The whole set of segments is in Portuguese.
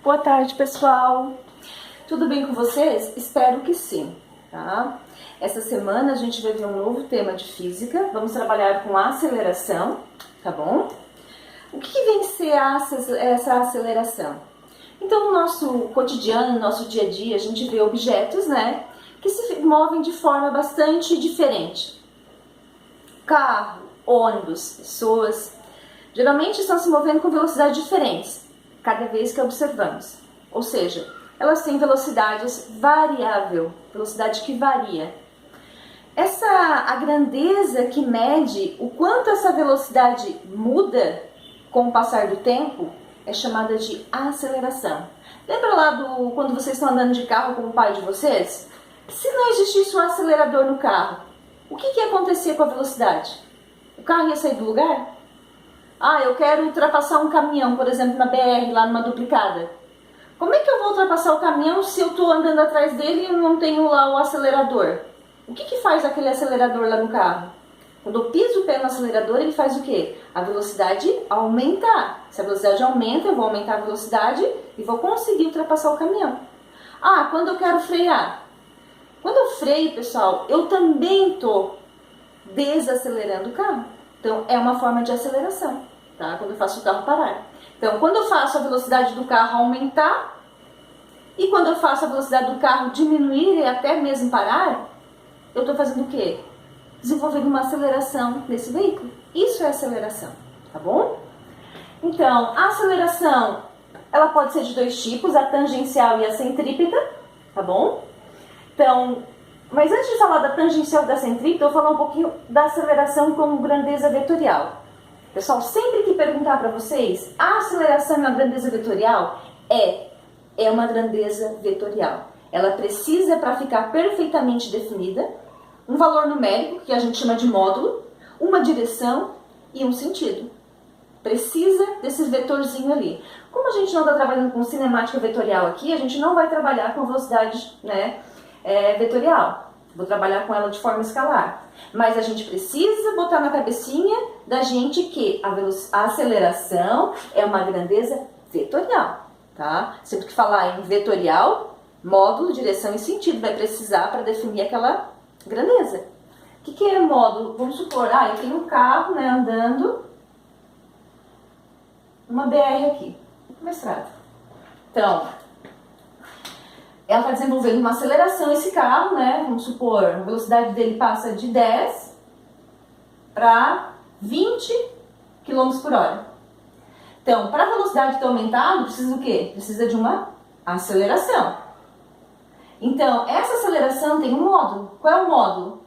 Boa tarde, pessoal. Tudo bem com vocês? Espero que sim, tá? Essa semana a gente vai ver um novo tema de física. Vamos trabalhar com aceleração, tá bom? O que vem ser essa aceleração? Então, no nosso cotidiano, no nosso dia a dia, a gente vê objetos, né, que se movem de forma bastante diferente. Carro, ônibus, pessoas, geralmente estão se movendo com velocidades diferentes, cada vez que observamos. Ou seja, elas têm velocidades variável, velocidade que varia. A grandeza que mede o quanto essa velocidade muda com o passar do tempo é chamada de aceleração. Lembra lá quando vocês estão andando de carro com o pai de vocês? Se não existisse um acelerador no carro, o que ia acontecer com a velocidade? O carro ia sair do lugar? Eu quero ultrapassar um caminhão, por exemplo, na BR, lá numa duplicada. Como é que eu vou ultrapassar o caminhão se eu estou andando atrás dele e eu não tenho lá o acelerador? O que faz aquele acelerador lá no carro? Quando eu piso o pé no acelerador, ele faz o quê? A velocidade aumentar. Se a velocidade aumenta, eu vou aumentar a velocidade e vou conseguir ultrapassar o caminhão. Quando eu quero frear? Quando eu freio, pessoal, eu também estou desacelerando o carro. Então, é uma forma de aceleração, tá? Quando eu faço o carro parar. Então, quando eu faço a velocidade do carro aumentar e quando eu faço a velocidade do carro diminuir e até mesmo parar, eu estou fazendo o quê? Desenvolvendo uma aceleração nesse veículo. Isso é aceleração, tá bom? Então, a aceleração, ela pode ser de dois tipos, a tangencial e a centrípeta, tá bom? Então, mas antes de falar da tangencial e da centrípeta, eu vou falar um pouquinho da aceleração como grandeza vetorial. Pessoal, sempre que perguntar para vocês, a aceleração é uma grandeza vetorial? É uma grandeza vetorial. Ela precisa, para ficar perfeitamente definida, um valor numérico, que a gente chama de módulo, uma direção e um sentido. Precisa desses vetorzinhos ali. Como a gente não está trabalhando com cinemática vetorial aqui, a gente não vai trabalhar com velocidade, vetorial. Vou trabalhar com ela de forma escalar. Mas a gente precisa botar na cabecinha da gente que a aceleração é uma grandeza vetorial, tá? Sempre que falar em vetorial, módulo, direção e sentido vai precisar para definir aquela grandeza. O que é módulo? Vamos supor, eu tenho um carro, andando numa BR aqui, uma estrada. Então, ela está desenvolvendo uma aceleração, esse carro, vamos supor, a velocidade dele passa de 10 para 20 km por hora. Então, para a velocidade ter aumentado, precisa do quê? Precisa de uma aceleração. Então, essa aceleração tem um módulo. Qual é o módulo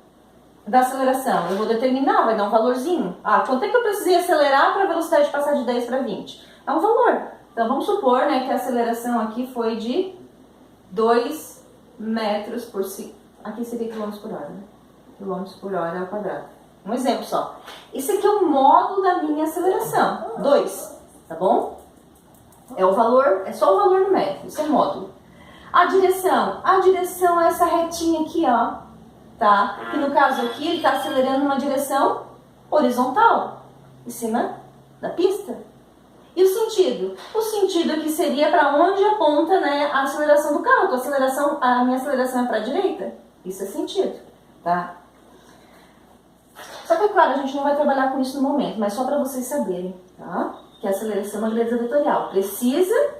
da aceleração? Eu vou determinar, vai dar um valorzinho. Quanto é que eu precisei acelerar para a velocidade passar de 10 para 20? É um valor. Então, vamos supor que a aceleração aqui foi de 2 metros por segundo. Aqui seria quilômetros por hora, Quilômetros por hora ao quadrado. Um exemplo só. Esse aqui é o módulo da minha aceleração. 2, tá bom? É o valor, é só o valor numérico, isso é módulo. A direção é essa retinha aqui, tá? Que no caso aqui ele está acelerando numa direção horizontal, em cima da pista. E o sentido? O sentido aqui seria para onde aponta, a aceleração do carro. A minha aceleração é para a direita. Isso é sentido, tá? Só que, claro, a gente não vai trabalhar com isso no momento, mas só para vocês saberem, tá? Que a aceleração é uma grandeza vetorial. Precisa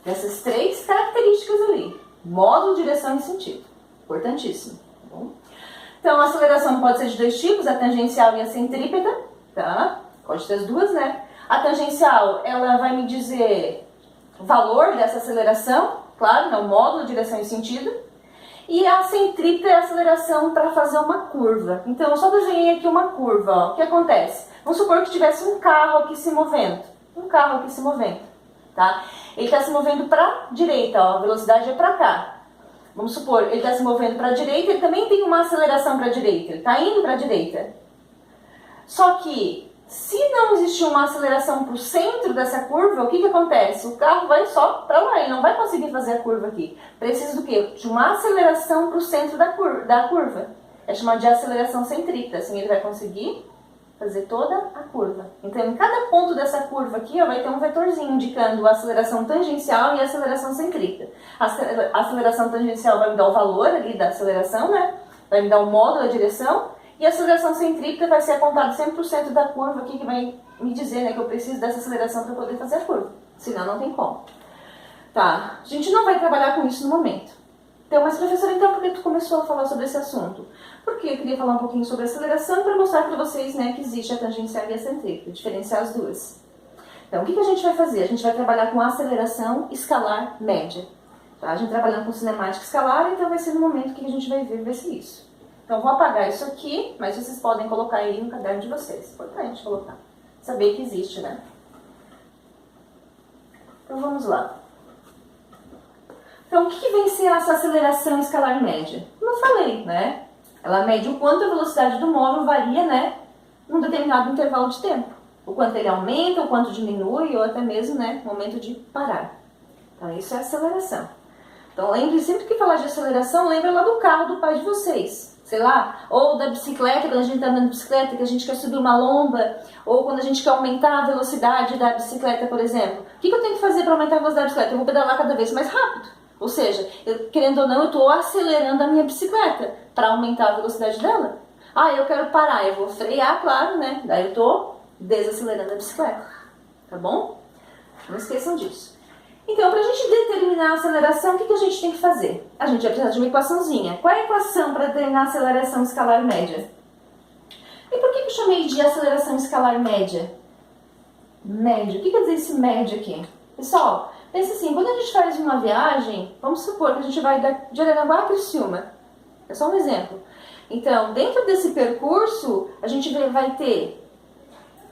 dessas 3 características ali. Módulo, direção e sentido. Importantíssimo, tá bom? Então, a aceleração pode ser de dois tipos, a tangencial e a centrípeta, tá? Pode ter as duas, A tangencial, ela vai me dizer o valor dessa aceleração, claro, o módulo, direção e sentido. E a centrípeta é a aceleração para fazer uma curva. Então, eu só desenhei aqui uma curva, O que acontece? Vamos supor que tivesse um carro aqui se movendo. Tá? Ele está se movendo para a direita, a velocidade é para cá. Vamos supor, ele está se movendo para a direita, ele também tem uma aceleração para a direita, ele está indo para a direita. Só que, se não existir uma aceleração para o centro dessa curva, o que acontece? O carro vai só para lá, ele não vai conseguir fazer a curva aqui. Precisa do quê? De uma aceleração para o centro da curva. É chamado de aceleração centrípeta, assim ele vai conseguir fazer toda a curva. Então, em cada ponto dessa curva aqui, ó, vai ter um vetorzinho indicando a aceleração tangencial e a aceleração centrípeta. A aceleração tangencial vai me dar o valor ali da aceleração, né? Vai me dar o módulo, a direção. E a aceleração centrípeta vai ser apontado 100% da curva aqui, que vai me dizer, né, que eu preciso dessa aceleração para poder fazer a curva. Senão, não tem como. Tá, a gente não vai trabalhar com isso no momento. Então, mas professora, então por que tu começou a falar sobre esse assunto? Porque eu queria falar um pouquinho sobre aceleração para mostrar para vocês, né, que existe a tangencial e a centrípeta, diferenciar as duas. Então, o que a gente vai fazer? A gente vai trabalhar com a aceleração escalar média. Tá? A gente trabalhando com cinemática escalar, então vai ser no momento que a gente vai ver, vai ser isso. Então, vou apagar isso aqui, mas vocês podem colocar aí no caderno de vocês. Importante colocar. Saber que existe, né? Então, vamos lá. Então, o que vem ser essa aceleração escalar média? Como eu falei, né? Ela mede o quanto a velocidade do móvel varia, né? Num determinado intervalo de tempo. O quanto ele aumenta, o quanto diminui, ou até mesmo, né? O momento de parar. Então, isso é aceleração. Então, lembre sempre que falar de aceleração, lembra lá do carro do pai de vocês. Sei lá, ou da bicicleta, quando a gente está andando de bicicleta, que a gente quer subir uma lomba, ou quando a gente quer aumentar a velocidade da bicicleta, por exemplo. O que eu tenho que fazer para aumentar a velocidade da bicicleta? Eu vou pedalar cada vez mais rápido. Ou seja, querendo ou não, eu estou acelerando a minha bicicleta para aumentar a velocidade dela. Ah, eu quero parar, eu vou frear, claro, né? Daí eu estou desacelerando a bicicleta. Tá bom? Não esqueçam disso. Então, para a gente determinar a aceleração, o que a gente tem que fazer? A gente vai precisar de uma equaçãozinha. Qual é a equação para determinar a aceleração escalar média? E por que eu chamei de aceleração escalar média? Média. O que quer dizer esse média aqui? Pessoal, pensa assim, quando a gente faz uma viagem, vamos supor que a gente vai de Araranguá a Criciúma. É só um exemplo. Então, dentro desse percurso, a gente vai ter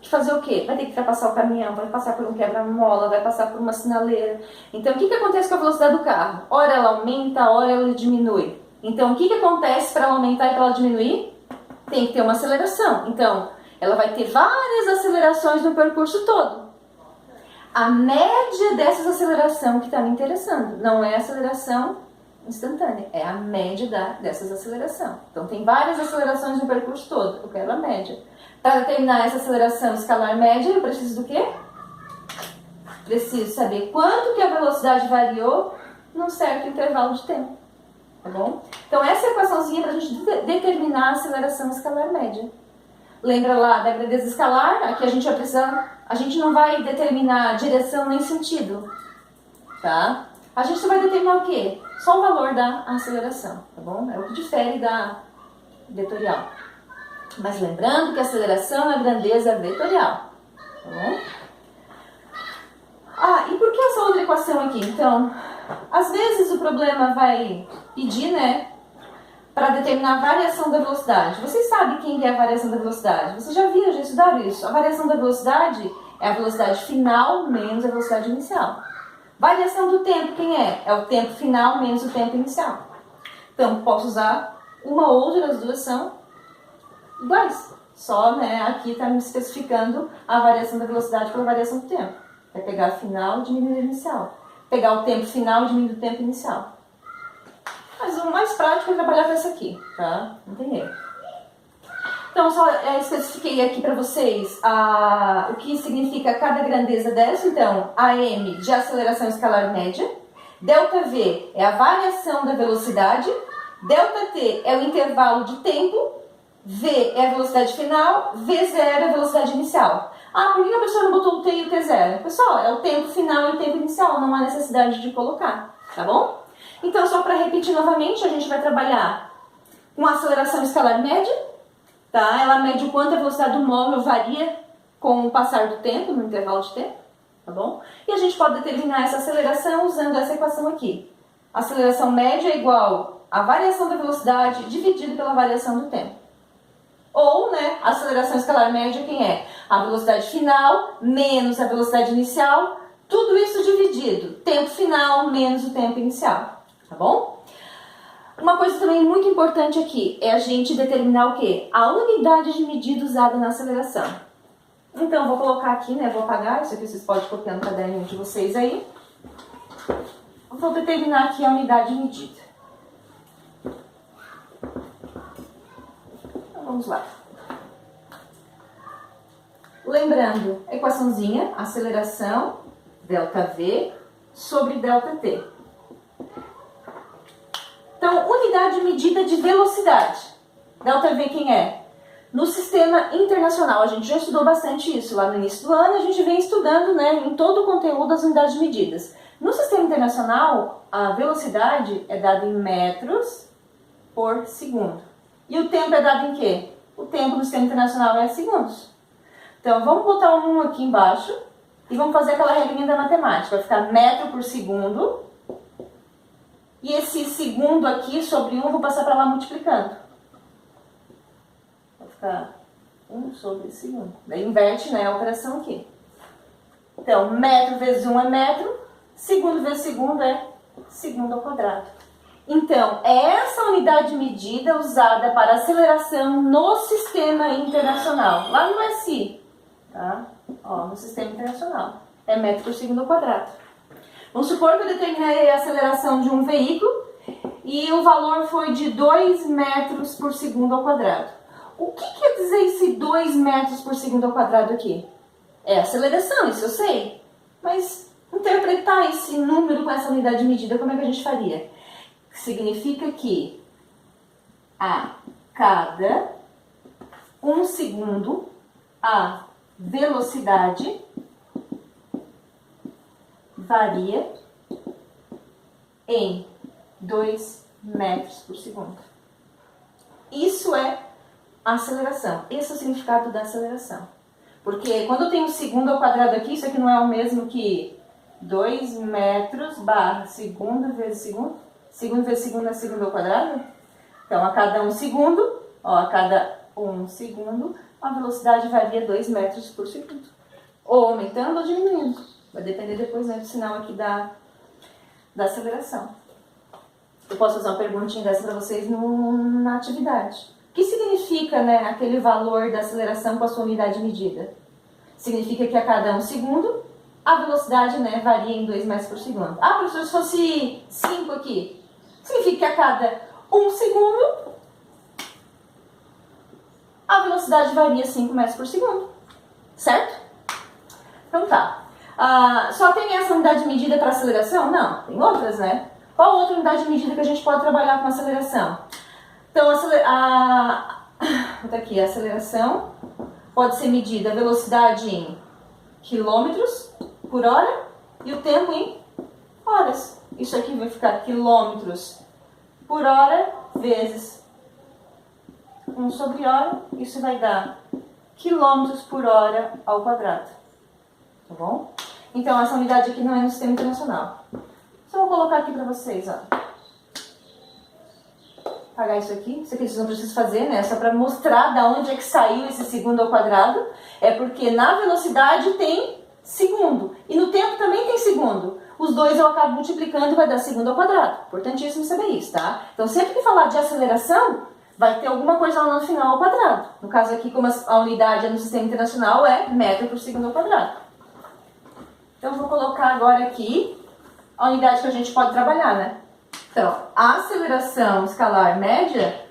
que fazer o quê? Vai ter que ultrapassar o caminhão, vai passar por um quebra-mola, vai passar por uma sinaleira. Então, o que acontece com a velocidade do carro? Ora ela aumenta, ora ela diminui. Então, o que acontece para ela aumentar e para ela diminuir? Tem que ter uma aceleração. Então, ela vai ter várias acelerações no percurso todo. A média dessas acelerações que está me interessando, não é a aceleração instantânea, é a média dessas acelerações. Então, tem várias acelerações no percurso todo, eu quero a média. Para determinar essa aceleração escalar média, eu preciso do quê? Preciso saber quanto que a velocidade variou num certo intervalo de tempo, tá bom? Então, essa é a equaçãozinha para a gente determinar a aceleração escalar média. Lembra lá da grandeza escalar? Aqui a gente vai precisar, a gente não vai determinar direção nem sentido, tá? A gente só vai determinar o quê? Só o valor da aceleração, tá bom? É o que difere da vetorial. Mas lembrando que a aceleração é a grandeza vetorial, tá bom? Ah, e por que essa outra equação aqui? Então, às vezes o problema vai pedir, né, para determinar a variação da velocidade. Vocês sabem quem é a variação da velocidade? Vocês já viram, já estudaram isso. A variação da velocidade é a velocidade final menos a velocidade inicial. Variação do tempo, quem é? É o tempo final menos o tempo inicial. Então, posso usar uma ou outra, as duas são iguais. Só, né, aqui está me especificando a variação da velocidade pela variação do tempo. Vai pegar a final e diminuir a inicial. Pegar o tempo final e diminuir o tempo inicial. Mas o mais prático é trabalhar com essa aqui, tá? Não tem erro. Então, só especifiquei aqui para vocês o que significa cada grandeza dessa. Então, AM de aceleração escalar média. ΔV é a variação da velocidade. ΔT é o intervalo de tempo. V é a velocidade final. V0 é a velocidade inicial. Ah, por que a pessoa não botou o T e o T0? Pessoal, é o tempo final e o tempo inicial. Não há necessidade de colocar, tá bom? Então, só para repetir novamente, a gente vai trabalhar com a aceleração escalar média, tá? Ela mede o quanto a velocidade do móvel varia com o passar do tempo, no intervalo de tempo, tá bom? E a gente pode determinar essa aceleração usando essa equação aqui. A aceleração média é igual à variação da velocidade dividido pela variação do tempo. Ou, né, a aceleração escalar média, quem é? A velocidade final menos a velocidade inicial, tudo isso dividido. Tempo final menos o tempo inicial. Tá bom? Uma coisa também muito importante aqui é a gente determinar o quê? A unidade de medida usada na aceleração. Então, vou colocar aqui, né? Vou apagar, isso aqui vocês podem copiar no caderninho de vocês aí. Vou determinar aqui a unidade de medida. Então, vamos lá. Lembrando, equaçãozinha, aceleração, ΔV sobre ΔT. Então, unidade de medida de velocidade. ΔV quem é? No sistema internacional, a gente já estudou bastante isso lá no início do ano, a gente vem estudando, né, em todo o conteúdo as unidades de medidas. No sistema internacional, a velocidade é dada em metros por segundo. E o tempo é dado em quê? O tempo no sistema internacional é segundos. Então, vamos botar um 1 aqui embaixo e vamos fazer aquela regrinha da matemática. Vai ficar metro por segundo. E esse segundo aqui sobre 1 eu vou passar para lá multiplicando. Vai ficar 1 sobre segundo. Daí inverte, né, a operação aqui. Então, metro vezes 1 é metro. Segundo vezes segundo é segundo ao quadrado. Então, essa unidade de medida usada para aceleração no sistema internacional. Lá no SI, tá? Ó, no sistema internacional. É metro por segundo ao quadrado. Vamos supor que eu determinei a aceleração de um veículo e o valor foi de 2 metros por segundo ao quadrado. O que quer dizer esse 2 metros por segundo ao quadrado aqui? É aceleração, isso eu sei. Mas interpretar esse número com essa unidade de medida, como é que a gente faria? Significa que a cada 1 segundo a velocidade varia em 2 metros por segundo. Isso é aceleração. Esse é o significado da aceleração. Porque quando eu tenho segundo ao quadrado aqui, isso aqui não é o mesmo que 2 metros barra segundo vezes segundo. Segundo vezes segundo é segundo ao quadrado. Então, a cada 1 segundo, ó, a cada 1 segundo, a velocidade varia 2 metros por segundo. Ou aumentando ou diminuindo. Vai depender depois, né, do sinal aqui da aceleração. Eu posso fazer uma perguntinha dessa para vocês na atividade. O que significa, né, aquele valor da aceleração com a sua unidade de medida? Significa que a cada 1 segundo, a velocidade, né, varia em 2 metros por segundo. Ah, professor, se fosse 5 aqui. Significa que a cada 1 segundo, a velocidade varia 5 metros por segundo. Certo? Então tá. Só tem essa unidade de medida para aceleração? Não, tem outras, né? Qual outra unidade de medida que a gente pode trabalhar com aceleração? Então, a aceleração pode ser medida a velocidade em quilômetros por hora e o tempo em horas. Isso aqui vai ficar quilômetros por hora vezes 1 sobre hora. Isso vai dar quilômetros por hora ao quadrado. Tá bom? Então, essa unidade aqui não é no sistema internacional. Só vou colocar aqui para vocês, ó. Apagar isso aqui vocês não precisam fazer, né? Só para mostrar da onde é que saiu esse segundo ao quadrado. É porque na velocidade tem segundo. E no tempo também tem segundo. Os dois eu acabo multiplicando e vai dar segundo ao quadrado. Importantíssimo saber isso, tá? Então, sempre que falar de aceleração, vai ter alguma coisa lá no final ao quadrado. No caso aqui, como a unidade é no sistema internacional, é metro por segundo ao quadrado. Então, eu vou colocar agora aqui a unidade que a gente pode trabalhar, né? Então, a aceleração escalar média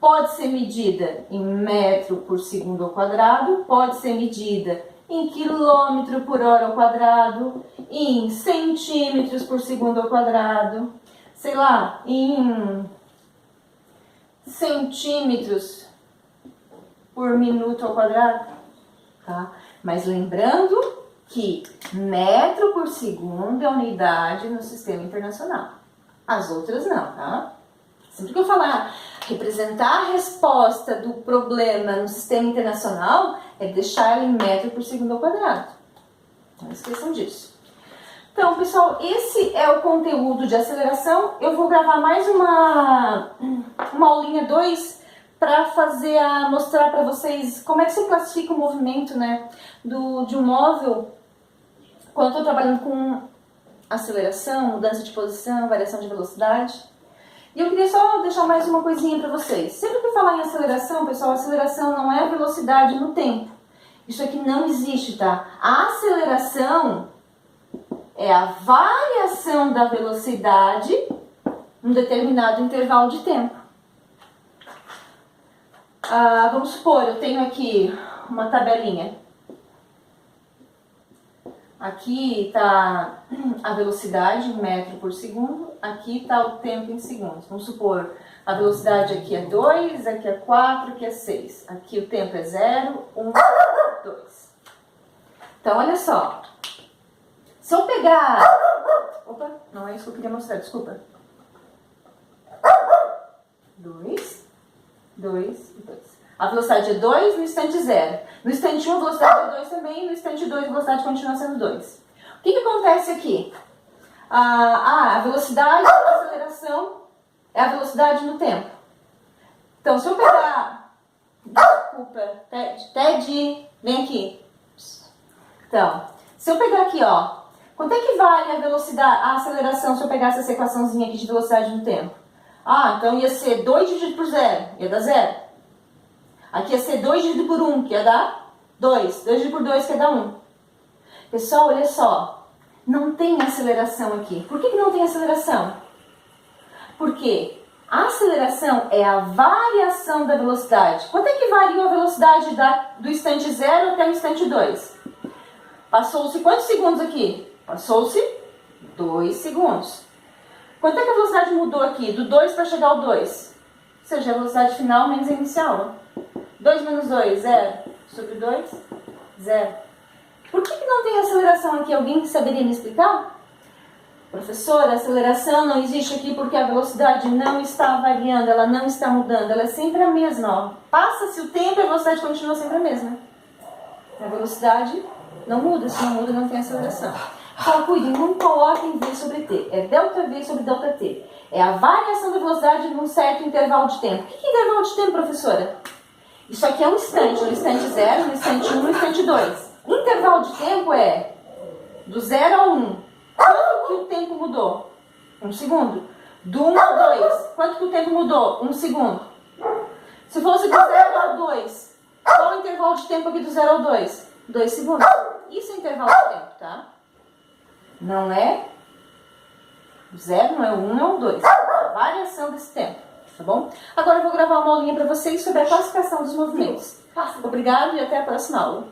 pode ser medida em metro por segundo ao quadrado, pode ser medida em quilômetro por hora ao quadrado, em centímetros por segundo ao quadrado, sei lá, em centímetros por minuto ao quadrado, tá? Mas lembrando que metro por segundo é unidade no sistema internacional. As outras não, tá? Sempre que eu falar representar a resposta do problema no sistema internacional, é deixar ela em metro por segundo ao quadrado. Não esqueçam disso. Então, pessoal, esse é o conteúdo de aceleração. Eu vou gravar mais uma aulinha 2 para mostrar para vocês como é que se classifica o movimento, né, de um móvel quando eu estou trabalhando com aceleração, mudança de posição, variação de velocidade. E eu queria só deixar mais uma coisinha para vocês. Sempre que falar em aceleração, pessoal, aceleração não é velocidade no tempo. Isso aqui não existe, tá? A aceleração é a variação da velocidade num determinado intervalo de tempo. Vamos supor, eu tenho aqui uma tabelinha. Aqui está a velocidade em metro por segundo, aqui está o tempo em segundos. Vamos supor, a velocidade aqui é 2, aqui é 4, aqui é 6. Aqui o tempo é 0, 1, 2. Então, olha só. Se eu pegar... Opa, não é isso que eu queria mostrar, desculpa. 2, 2 e 2. A velocidade é 2 no instante 0. No instante 1 a velocidade é 2 também, no instante 2 a velocidade continua sendo 2. O que acontece aqui? A velocidade, a aceleração é a velocidade no tempo. Então, se eu pegar... Desculpa, Ted, vem aqui. Então, se eu pegar aqui, ó, quanto é que vale a velocidade, a aceleração se eu pegasse essa equaçãozinha aqui de velocidade no tempo? Então ia ser 2 dividido por 0, ia dar 0. Aqui ia ser 2 dividido por 1, que ia dar 2. 2 dividido por 2, que ia dar 1. Pessoal, olha só. Não tem aceleração aqui. Por que não tem aceleração? Porque a aceleração é a variação da velocidade. Quanto é que variou a velocidade do instante 0 até o instante 2? Passou-se quantos segundos aqui? Passou-se 2 segundos. Quanto é que a velocidade mudou aqui? Do 2 para chegar ao 2? Ou seja, a velocidade final menos a inicial. 2 menos 2, 0. Sobre 2, 0. Por que não tem aceleração aqui? Alguém saberia me explicar? Professora, a aceleração não existe aqui porque a velocidade não está variando, ela não está mudando, ela é sempre a mesma. Ó. Passa-se o tempo e a velocidade continua sempre a mesma. A velocidade não muda, se não muda não tem aceleração. Então, cuidem, não coloquem V sobre T, é ΔV sobre ΔT. É a variação da velocidade num certo intervalo de tempo. O que é intervalo de tempo, professora? Isso aqui é um instante, no instante 0, no instante 1, no instante 2. Intervalo de tempo é do 0 ao 1. Quanto que o tempo mudou? 1 segundo. Do 1 ao 2, quanto que o tempo mudou? 1 segundo. Se fosse do 0 ao 2, qual o intervalo de tempo aqui do 0 ao 2? 2 segundos. Isso é intervalo de tempo, tá? Não é 0, não é o 1, não é o 2. É a variação desse tempo, tá bom? Agora eu vou gravar uma aulinha para vocês sobre a classificação dos movimentos. Obrigado e até a próxima aula.